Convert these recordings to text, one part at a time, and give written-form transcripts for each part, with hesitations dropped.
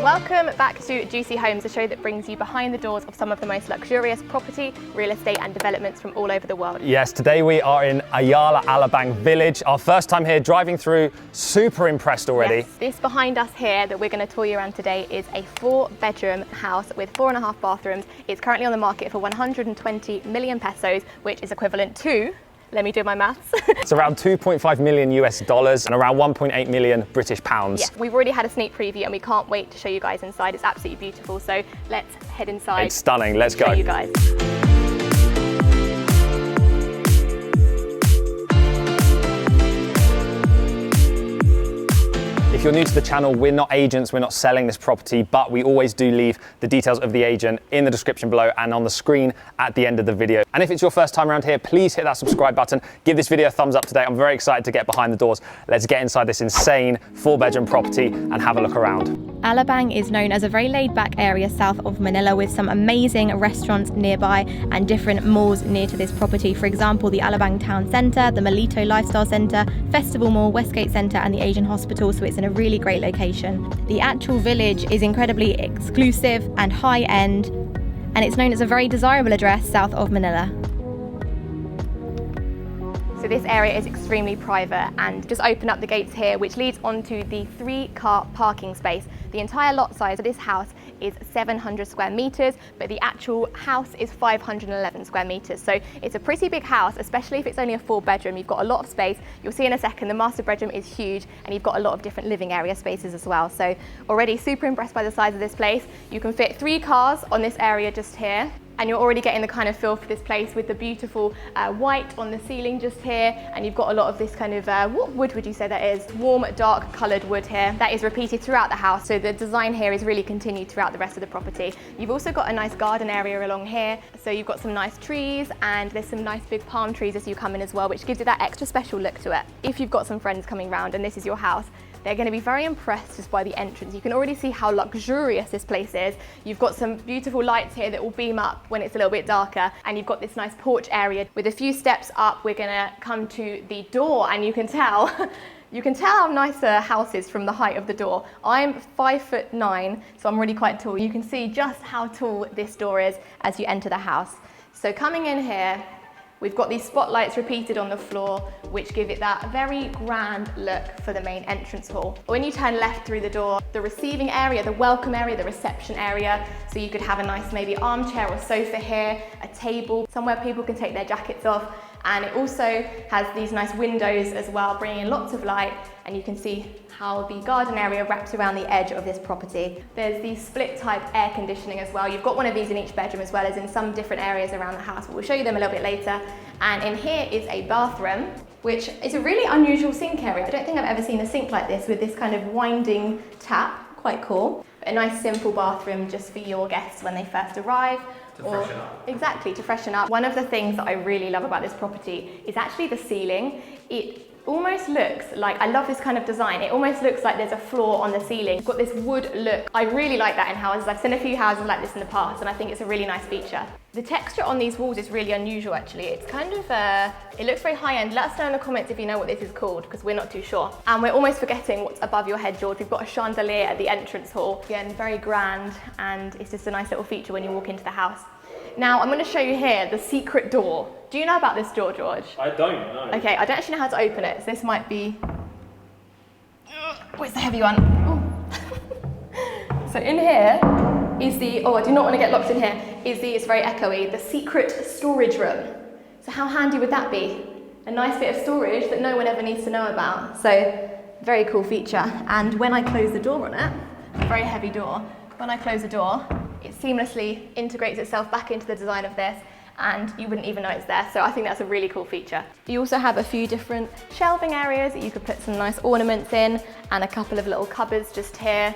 Welcome back to Juicy Homes, the show that brings you behind the doors of some of the most luxurious property, real estate and developments from all over the world. Yes, today we are in Ayala Alabang village. Our first time here, driving through, super impressed already. Yes, this behind us here that we're going to tour you around today is a 4-bedroom house with 4.5 bathrooms. It's currently on the market for 120 million pesos, which is equivalent to, let me do my maths. It's around 2.5 million US dollars and around 1.8 million British pounds. Yeah, we've already had a sneak preview and we can't wait to show you guys inside. It's absolutely beautiful. So let's head inside. It's stunning. Let's go. Show you guys. If you're new to the channel, we're not agents, we're not selling this property, but we always do leave the details of the agent in the description below and on the screen at the end of the video. And if it's your first time around here, please hit that subscribe button, give this video a thumbs up today. I'm very excited to get behind the doors. Let's get inside this insane 4-bedroom property and have a look around. Alabang is known as a very laid-back area south of Manila with some amazing restaurants nearby and different malls near to this property. For example, the Alabang Town Centre, the Melito Lifestyle Centre, Festival Mall, Westgate Centre and the Asian Hospital, so it's in a really great location. The actual village is incredibly exclusive and high-end, and it's known as a very desirable address south of Manila. So this area is extremely private, and just open up the gates here, which leads onto the 3-car parking space. The entire lot size of this house is 700 square meters, but the actual house is 511 square meters. So it's a pretty big house, especially if it's only a 4-bedroom. You've got a lot of space. You'll see in a second, the master bedroom is huge, and you've got a lot of different living area spaces as well. So already super impressed by the size of this place. You can fit 3 cars on this area just here. And you're already getting the kind of feel for this place with the beautiful white on the ceiling just here. And you've got a lot of this kind of, what wood would you say that is? Warm, dark coloured wood here. That is repeated throughout the house. So the design here is really continued throughout the rest of the property. You've also got a nice garden area along here. So you've got some nice trees and there's some nice big palm trees as you come in as well, which gives it that extra special look to it. If you've got some friends coming round and this is your house, they're going to be very impressed just by the entrance. You can already see how luxurious this place is. You've got some beautiful lights here that will beam up when it's a little bit darker. And you've got this nice porch area. With a few steps up, we're going to come to the door, and you can tell how nice a house is from the height of the door. I'm 5'9", so I'm really quite tall. You can see just how tall this door is as you enter the house. So coming in here, we've got these spotlights repeated on the floor, which give it that very grand look for the main entrance hall. When you turn left through the door, the receiving area, the welcome area, the reception area, so you could have a nice maybe armchair or sofa here, a table, somewhere people can take their jackets off. And it also has these nice windows as well, bringing in lots of light, and you can see how the garden area wraps around the edge of this property. There's the split type air conditioning as well. You've got one of these in each bedroom as well as in some different areas around the house, but we'll show you them a little bit later. And in here is a bathroom, which is a really unusual sink area. I don't think I've ever seen a sink like this with this kind of winding tap, quite cool. A nice simple bathroom just for your guests when they first arrive. To freshen up. Exactly, to freshen up. One of the things that I really love about this property is actually the ceiling. It almost looks like, I love this kind of design, it almost looks like there's a floor on the ceiling. You've got this wood look. I really like that in houses. I've seen a few houses like this in the past, and I think it's a really nice feature. The texture on these walls is really unusual actually. It's kind of, it looks very high-end. Let us know in the comments if you know what this is called, because we're not too sure. And we're almost forgetting what's above your head, George. We've got a chandelier at the entrance hall. Again, very grand, and it's just a nice little feature when you walk into the house. Now, I'm going to show you here the secret door. Do you know about this door, George? I don't know. Okay, I don't actually know how to open it, so this might be... Where's the heavy one? So in here is the, I do not want to get locked in here, it's very echoey, the secret storage room. So how handy would that be? A nice bit of storage that no one ever needs to know about. So, very cool feature. And when I close the door on it, a very heavy door, when I close the door, it seamlessly integrates itself back into the design of this, and you wouldn't even know it's there. So I think that's a really cool feature. You also have a few different shelving areas that you could put some nice ornaments in, and a couple of little cupboards just here.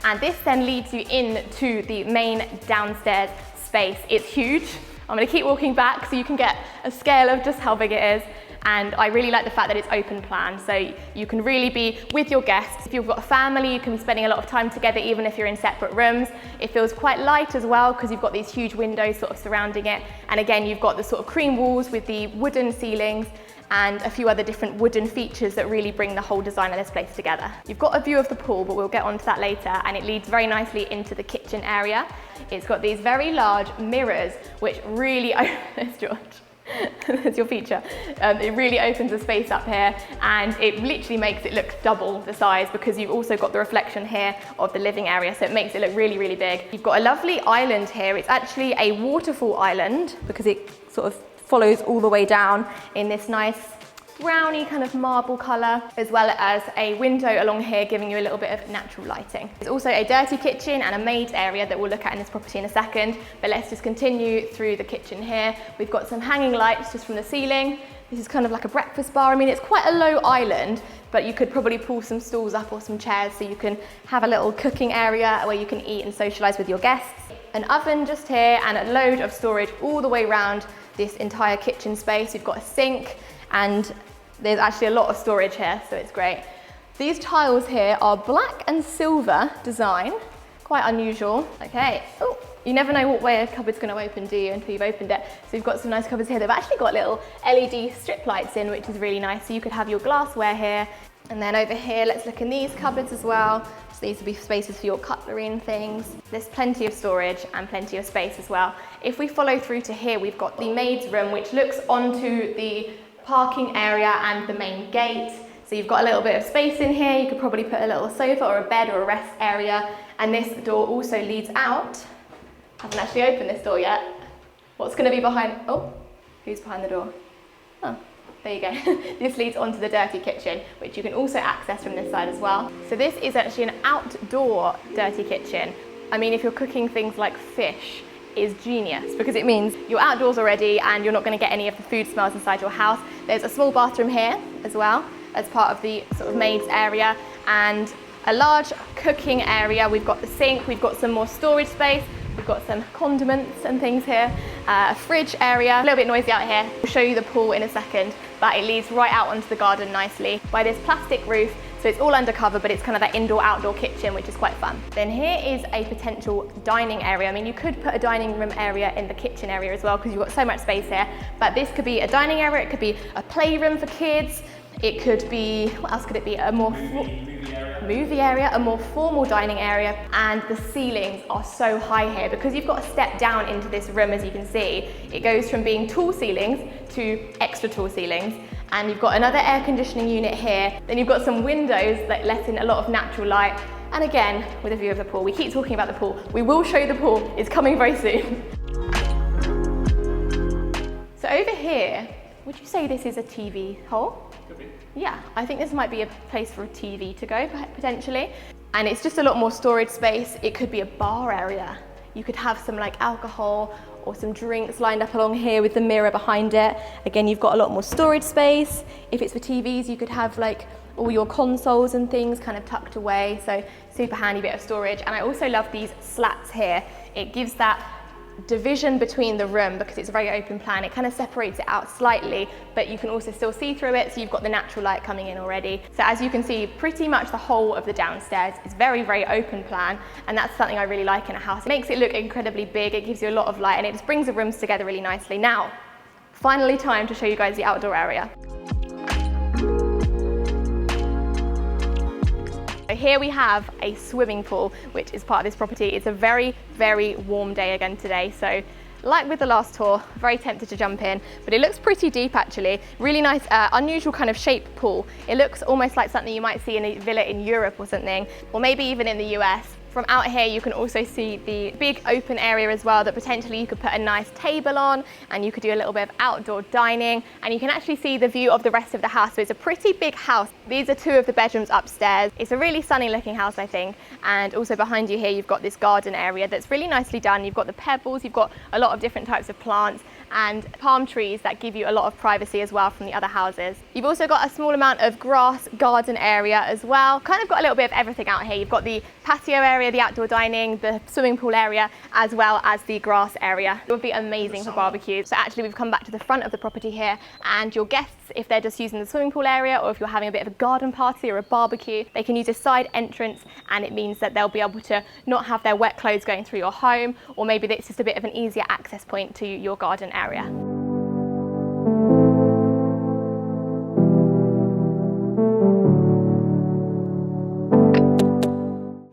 And this then leads you into the main downstairs space. It's huge. I'm going to keep walking back so you can get a scale of just how big it is. And I really like the fact that it's open plan, so you can really be with your guests. If you've got a family, you can be spending a lot of time together even if you're in separate rooms. It feels quite light as well because you've got these huge windows sort of surrounding it. And again, you've got the sort of cream walls with the wooden ceilings. and a few other different wooden features that really bring the whole design of this place together. You've got a view of the pool, but we'll get onto that later, and it leads very nicely into the kitchen area. It's got these very large mirrors, which really, there's George. There's your feature. It really opens the space up here, and it literally makes it look double the size because you've also got the reflection here of the living area, so it makes it look really, really big. You've got a lovely island here. It's actually a waterfall island because it sort of follows all the way down in this nice browny kind of marble colour, as well as a window along here giving you a little bit of natural lighting. There's also a dirty kitchen and a maid's area that we'll look at in this property in a second, but let's just continue through the kitchen here. We've got some hanging lights just from the ceiling. This is kind of like a breakfast bar. I mean, it's quite a low island, but you could probably pull some stools up or some chairs so you can have a little cooking area where you can eat and socialise with your guests. An oven just here and a load of storage all the way around this entire kitchen space. You've got a sink, and there's actually a lot of storage here, so it's great. These tiles here are black and silver design, quite unusual. Okay, oh, you never know what way a cupboard's going to open, do you, until you've opened it. So you've got some nice cupboards here. They've actually got little LED strip lights in, which is really nice. So you could have your glassware here. And then over here, let's look in these cupboards as well. So these would be spaces for your cutlery and things. There's plenty of storage and plenty of space as well. If we follow through to here, we've got the maid's room, which looks onto the parking area and the main gate. So you've got a little bit of space in here. You could probably put a little sofa or a bed or a rest area. And this door also leads out. I haven't actually opened this door yet. What's going to be behind? Oh, who's behind the door? Oh, there you go. This leads onto the dirty kitchen, which you can also access from this side as well. So this is actually an outdoor dirty kitchen. I mean, if you're cooking things like fish, is genius because it means you're outdoors already and you're not going to get any of the food smells inside your house. There's a small bathroom here as well as part of the sort of maid's area, and a large cooking area. We've got the sink, we've got some more storage space, we've got some condiments and things here, a fridge area. A little bit noisy out here. We'll show you the pool in a second, but it leads right out onto the garden nicely by this plastic roof. So it's all undercover, but it's kind of that indoor-outdoor kitchen, which is quite fun. Then here is a potential dining area. I mean, you could put a dining room area in the kitchen area as well because you've got so much space here, but this could be a dining area, it could be a playroom for kids, it could be, what else could it be? A more movie area, a more formal dining area, and the ceilings are so high here because you've got to step down into this room. As you can see, it goes from being tall ceilings to extra tall ceilings, and you've got another air conditioning unit here. Then you've got some windows that let in a lot of natural light, and again with a view of the pool. We keep talking about the pool. We will show you the pool. It's coming very soon. So over here, would you say this is a TV hole? Could be. Yeah, I think this might be a place for a TV to go, potentially. And it's just a lot more storage space. It could be a bar area. You could have some like alcohol or some drinks lined up along here with the mirror behind it. Again, you've got a lot more storage space. If it's for TVs, you could have like all your consoles and things kind of tucked away. So super handy bit of storage. And I also love these slats here. It gives that division between the room because it's a very open plan. It kind of separates it out slightly, but you can also still see through it, so you've got the natural light coming in already. So as you can see, pretty much the whole of the downstairs is very, very open plan, and that's something I really like in a house. It makes it look incredibly big, it gives you a lot of light, and it just brings the rooms together really nicely. Now, finally time to show you guys the outdoor area. So here we have a swimming pool, which is part of this property. It's a very, very warm day again today. So like with the last tour, very tempted to jump in, but it looks pretty deep actually. Really nice, unusual kind of shaped pool. It looks almost like something you might see in a villa in Europe or something, or maybe even in the US. From out here, you can also see the big open area as well that potentially you could put a nice table on, and you could do a little bit of outdoor dining, and you can actually see the view of the rest of the house. So it's a pretty big house. These are two of the bedrooms upstairs. It's a really stunning looking house, I think. And also behind you here, you've got this garden area that's really nicely done. You've got the pebbles, you've got a lot of different types of plants and palm trees that give you a lot of privacy as well from the other houses. You've also got a small amount of grass garden area as well. Kind of got a little bit of everything out here. You've got the patio area, the outdoor dining, the swimming pool area, as well as the grass area. It would be amazing for barbecues. So actually we've come back to the front of the property here, and your guests, if they're just using the swimming pool area, or if you're having a bit of a garden party or a barbecue, they can use a side entrance, and it means that they'll be able to not have their wet clothes going through your home, or maybe it's just a bit of an easier access point to your garden area.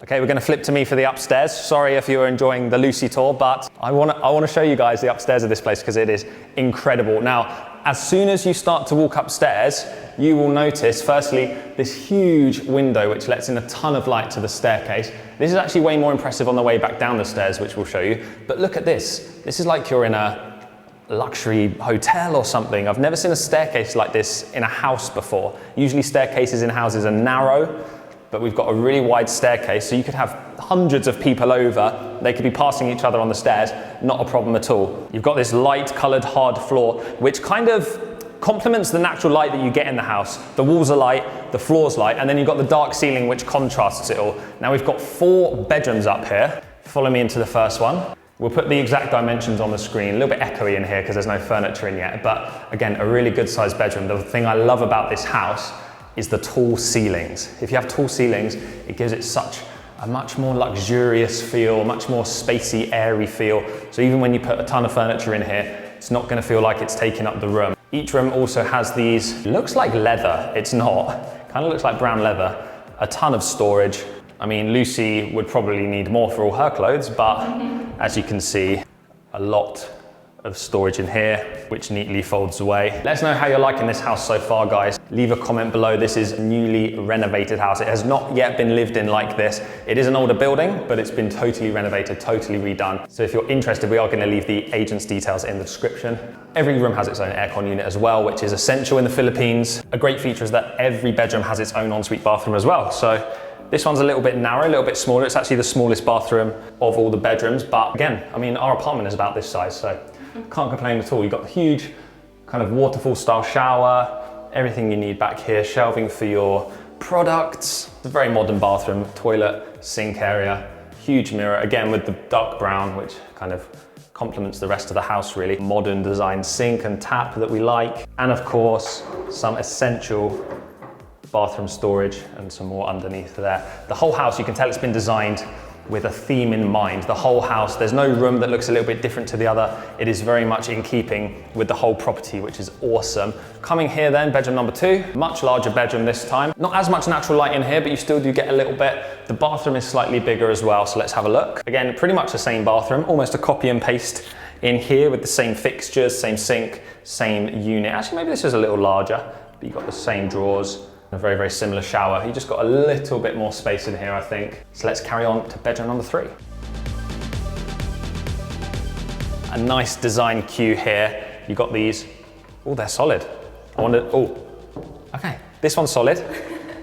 Okay, we're gonna flip to me for the upstairs. Sorry if you're enjoying the Lucy tour, but I wanna show you guys the upstairs of this place because it is incredible. Now, as soon as you start to walk upstairs, you will notice, firstly, this huge window which lets in a ton of light to the staircase. This is actually way more impressive on the way back down the stairs, which we'll show you. But look at this. This is like you're in a luxury hotel or something. I've never seen a staircase like this in a house before. Usually staircases in houses are narrow, but we've got a really wide staircase, so you could have hundreds of people over. They could be passing each other on the stairs, not a problem at all. You've got this light-colored hard floor, which kind of complements the natural light that you get in the house. The walls are light, the floor's light, and then you've got the dark ceiling, which contrasts it all. Now we've got 4 bedrooms up here. Follow me into the first one. We'll put the exact dimensions on the screen. A little bit echoey in here because there's no furniture in yet, but again, a really good sized bedroom. The thing I love about this house is the tall ceilings. If you have tall ceilings, it gives it such a much more luxurious feel, much more spacey, airy feel. So even when you put a ton of furniture in here, it's not gonna feel like it's taking up the room. Each room also has these, looks like leather, it's not, kind of looks like brown leather, a ton of storage. I mean, Lucy would probably need more for all her clothes, but as you can see, a lot of storage in here, which neatly folds away. Let us know how you're liking this house so far, guys. Leave a comment below. This is a newly renovated house. It has not yet been lived in like this. It is an older building, but it's been totally renovated, totally redone. So if you're interested, we are going to leave the agent's details in the description. Every room has its own aircon unit as well, which is essential in the Philippines. A great feature is that every bedroom has its own ensuite bathroom as well. So this one's a little bit narrow, a little bit smaller. It's actually the smallest bathroom of all the bedrooms. But again, I mean, our apartment is about this size, so can't complain at all. You've got a huge kind of waterfall style shower, everything you need back here, shelving for your products. It's a very modern bathroom, toilet, sink area, huge mirror, again with the dark brown, which kind of complements the rest of the house really. Modern design sink and tap that we like. And of course, some essential bathroom storage and some more underneath there. The whole house, you can tell it's been designed with a theme in mind. The whole house, there's no room that looks a little bit different to the other. It is very much in keeping with the whole property, which is awesome. Coming here then, bedroom number 2, much larger bedroom this time. Not as much natural light in here, but you still do get a little bit. The bathroom is slightly bigger as well, so let's have a look. Again, pretty much the same bathroom, almost a copy and paste in here with the same fixtures, same sink, same unit. Actually, maybe this is a little larger, but you've got the same drawers. A very, very similar shower. You just got a little bit more space in here, I think. So let's carry on to bedroom number 3. A nice design cue here. You got these, oh, they're solid. I wonder, oh, okay. This one's solid.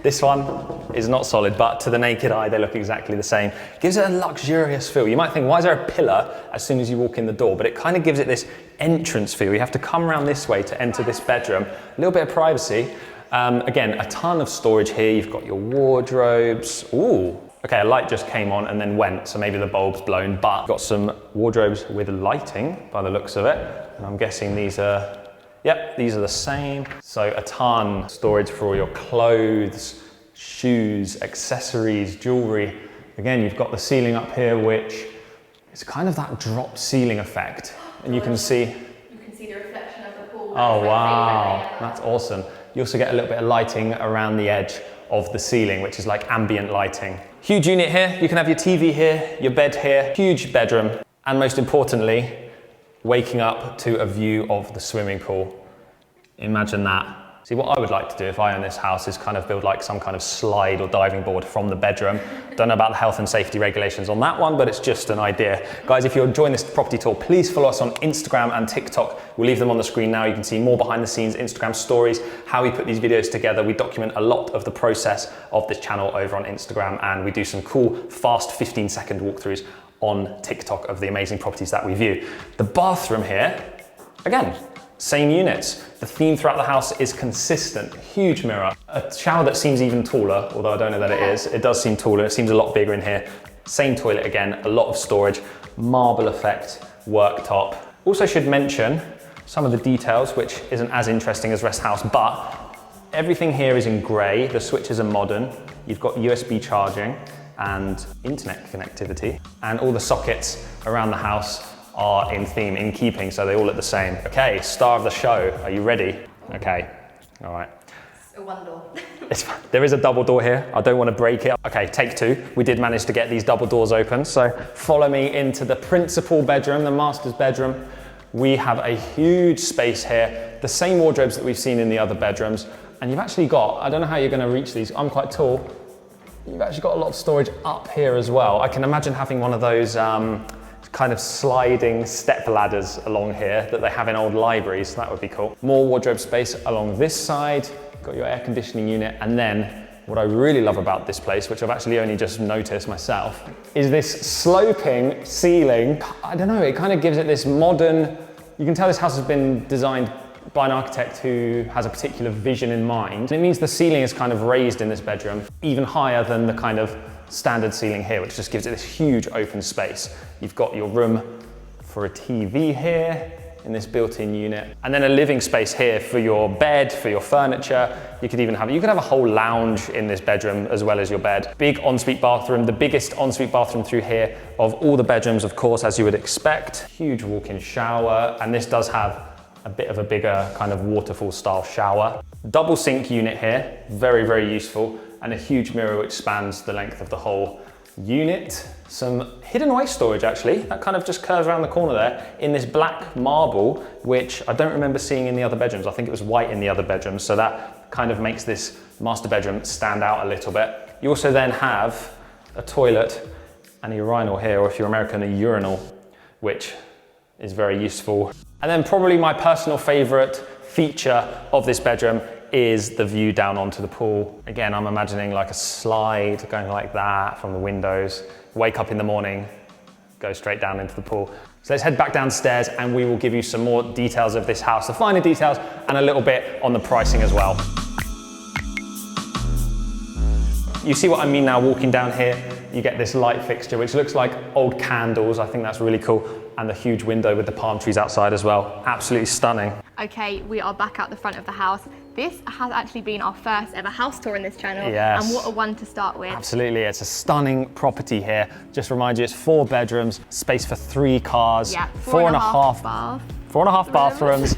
This one is not solid, but to the naked eye, they look exactly the same. Gives it a luxurious feel. You might think, why is there a pillar as soon as you walk in the door? But it kind of gives it this entrance feel. You have to come around this way to enter this bedroom. A little bit of privacy. Again, a ton of storage here. You've got your wardrobes. Ooh, okay, a light just came on and then went, so maybe the bulb's blown, but got some wardrobes with lighting by the looks of it. And I'm guessing these are, yep, these are the same. So a ton of storage for all your clothes, shoes, accessories, jewelry. Again, you've got the ceiling up here, which is kind of that drop ceiling effect. And you can see the reflection of the pool. Oh, wow, that's awesome. You also get a little bit of lighting around the edge of the ceiling, which is like ambient lighting. Huge unit here. You can have your TV here, your bed here, huge bedroom. And most importantly, waking up to a view of the swimming pool. Imagine that. See, what I would like to do if I own this house is kind of build like some kind of slide or diving board from the bedroom. Don't know about the health and safety regulations on that one, but it's just an idea. Guys, if you're enjoying this property tour, please follow us on Instagram and TikTok. We'll leave them on the screen now. You can see more behind the scenes Instagram stories, how we put these videos together. We document a lot of the process of this channel over on Instagram, and we do some cool, fast 15-second walkthroughs on TikTok of the amazing properties that we view. The bathroom here, again, same units. The theme throughout the house is consistent. Huge mirror. A shower that seems even taller, although I don't know that it is. It does seem taller. It seems a lot bigger in here. Same toilet again, a lot of storage. Marble effect, worktop. Also should mention some of the details, which isn't as interesting as Rest House, but everything here is in grey. The switches are modern. You've got USB charging and internet connectivity, and all the sockets around the house are in theme, in keeping, so they all look the same. Okay, star of the show, are you ready? Okay, all right. So one door. There is a double door here. I don't want to break it. Okay, take two. We did manage to get these double doors open. So follow me into the principal bedroom, the master's bedroom. We have a huge space here, the same wardrobes that we've seen in the other bedrooms. And you've actually got, I don't know how you're going to reach these. I'm quite tall. You've actually got a lot of storage up here as well. I can imagine having one of those kind of sliding step ladders along here that they have in old libraries. That would be cool. More wardrobe space along this side. Got your air conditioning unit. And then what I really love about this place, which I've actually only just noticed myself, is this sloping ceiling. I don't know, it kind of gives it this modern, you can tell this house has been designed by an architect who has a particular vision in mind. It means the ceiling is kind of raised in this bedroom, even higher than the kind of standard ceiling here, which just gives it this huge open space. You've got your room for a TV here in this built-in unit, and then a living space here for your bed, for your furniture. You could have a whole lounge in this bedroom as well as your bed. Big ensuite bathroom, the biggest ensuite bathroom through here of all the bedrooms, of course, as you would expect. Huge walk-in shower, and this does have a bit of a bigger kind of waterfall style shower. Double sink unit here, very, very useful, and a huge mirror which spans the length of the whole unit. Some hidden away storage actually, that kind of just curves around the corner there in this black marble, which I don't remember seeing in the other bedrooms. I think it was white in the other bedrooms, so that kind of makes this master bedroom stand out a little bit. You also then have a toilet and a urinal here, or if you're American, a urinal, which is very useful. And then probably my personal favorite feature of this bedroom is the view down onto the pool. Again, I'm imagining like a slide going like that from the windows, wake up in the morning, go straight down into the pool. So let's head back downstairs and we will give you some more details of this house, the finer details, and a little bit on the pricing as well. You see what I mean now walking down here? You get this light fixture, which looks like old candles. I think that's really cool. And the huge window with the palm trees outside as well. Absolutely stunning. Okay, we are back out the front of the house. This has actually been our first ever house tour in this channel. Yes. And what a one to start with. Absolutely, it's a stunning property here. Just remind you, it's 4 bedrooms, space for 3 cars, yeah, 4.5 baths. 4.5 bathrooms,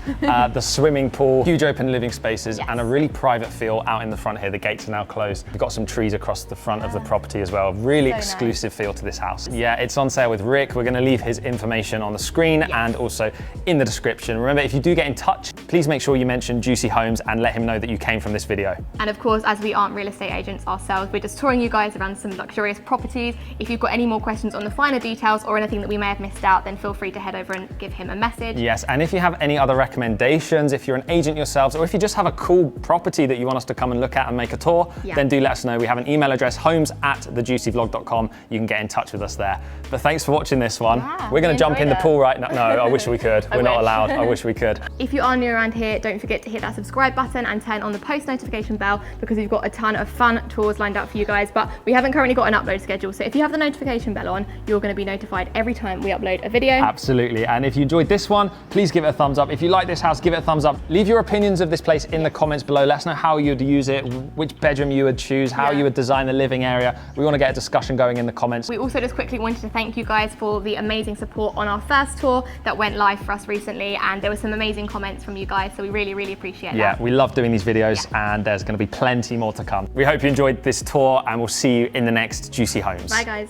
the swimming pool, huge open living spaces, yes, and a really private feel out in the front here. The gates are now closed. We've got some trees across the front of the property as well. Really exclusive feel to this house. Yeah, it's on sale with Rick. We're going to leave his information on the screen and also in the description. Remember, if you do get in touch, please make sure you mention Juicy Homes and let him know that you came from this video. And of course, as we aren't real estate agents ourselves, we're just touring you guys around some luxurious properties. If you've got any more questions on the finer details or anything that we may have missed out, then feel free to head over and give him a message. Yes, and if you have any other recommendations, if you're an agent yourselves, or if you just have a cool property that you want us to come and look at and make a tour, then do let us know. We have an email address, homes@thejuicyvlog.com. You can get in touch with us there. But thanks for watching this one. Yeah, we're going to jump in the pool right now. No, I wish we could. We're not allowed. I wish we could. If you are new around here, don't forget to hit that subscribe button and turn on the post notification bell, because we've got a ton of fun tours lined up for you guys, but we haven't currently got an upload schedule. So if you have the notification bell on, you're going to be notified every time we upload a video. Absolutely. And if you enjoyed this one, please give it a thumbs up. If you like this house, give it a thumbs up. Leave your opinions of this place in the comments below. Let us know how you'd use it, which bedroom you would choose, how you would design the living area. We want to get a discussion going in the comments. We also just quickly wanted to thank you guys for the amazing support on our first tour that went live for us recently, and there were some amazing comments from you guys, so we really, really appreciate that. Yeah, we love doing these videos, and there's going to be plenty more to come. We hope you enjoyed this tour, and we'll see you in the next Juicy Homes. Bye guys.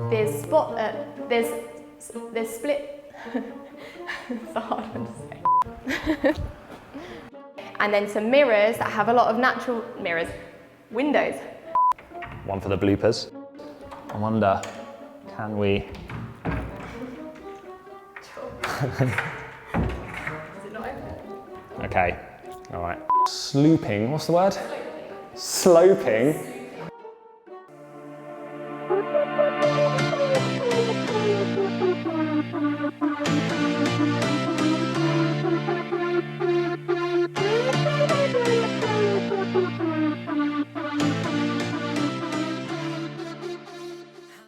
There's split. It's a hard one to say. And then some mirrors that have a lot of natural windows. One for the bloopers. I wonder, can we? Is it not open? Okay, all right. Slooping, what's the word? Sloping